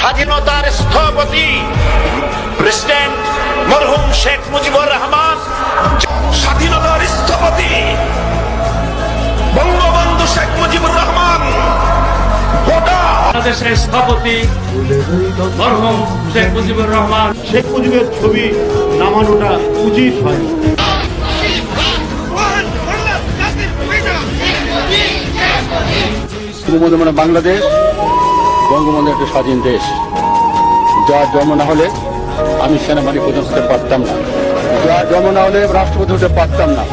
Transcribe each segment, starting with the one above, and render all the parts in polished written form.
স্বাধীনতার স্থপতি প্রেসিডেন্ট মরহুম শেখ মুজিবুর রহমান, স্বাধীনতার স্থপতি বঙ্গবন্ধু শেখ মুজিবুর রহমান, বাংলাদেশের স্থপতি মরহুম শেখ মুজিবুর রহমান। শেখ মুজিবের ছবি নামানোটা উচিত হয়। মানে বাংলাদেশ বঙ্গবন্ধু একটা স্বাধীন দেশ, যার জন্ম না হলে আমি সেনাবাহিনী প্রধান হতে পারতাম না, যার জন্ম না হলে রাষ্ট্রপতি হতে পারতাম না,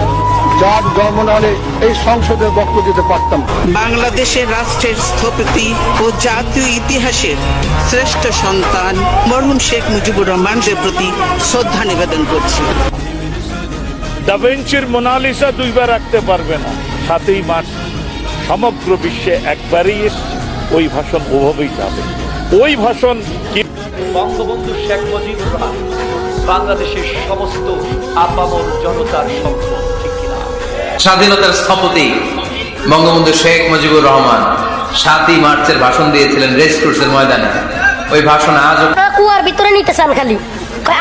যার জন্ম না হলে এই সংসদের বক্তব্য দিতে পারতাম। বাংলাদেশের রাষ্ট্রের স্থপতি ও জাতীয় ইতিহাসের শ্রেষ্ঠ সন্তান মরহুম শেখ মুজিবুর রহমানের প্রতি শ্রদ্ধা নিবেদন করছি। দা ভিঞ্চির মোনালিসা দুইবার রাখতে পারবে না, 7ই মার্চ সমগ্র বিশ্বে একবারই ওই ভাষণ ওভাবেই যাবে। ওই ভাষণ কি বঙ্গবন্ধু শেখ মুজিবুর রহমান বাংলাদেশের সমস্ত আপামর জনতার সম্পদ, ঠিক কিনা? স্বাধীনতার স্থপতি বঙ্গবন্ধু শেখ মুজিবুর রহমান 7ই মার্চের ভাষণ দিয়েছিলেন রেস কোর্সের ময়দানে। ওই ভাষণ আজও কুয়ার ভিতরে নিতে চান খালি।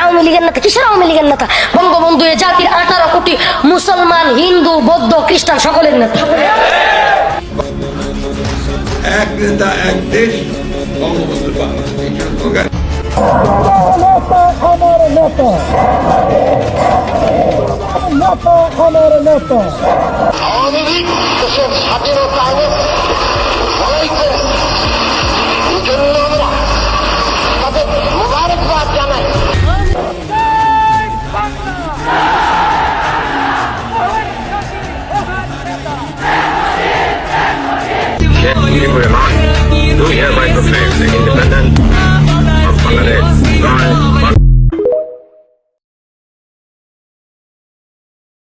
আওয়ামী লীগের নেতা, কিসের আওয়ামী লীগের নেতা? বঙ্গবন্ধু এ জাতির 18 কোটি মুসলমান, হিন্দু, বৌদ্ধ, খ্রিস্টান সকলের নেতা। এক নেতা এক দেশ, বঙ্গবন্ধু বাংলাদেশ। আওয়ামী লীগ দেশের স্বাধীনতা লড়াই করে জন্য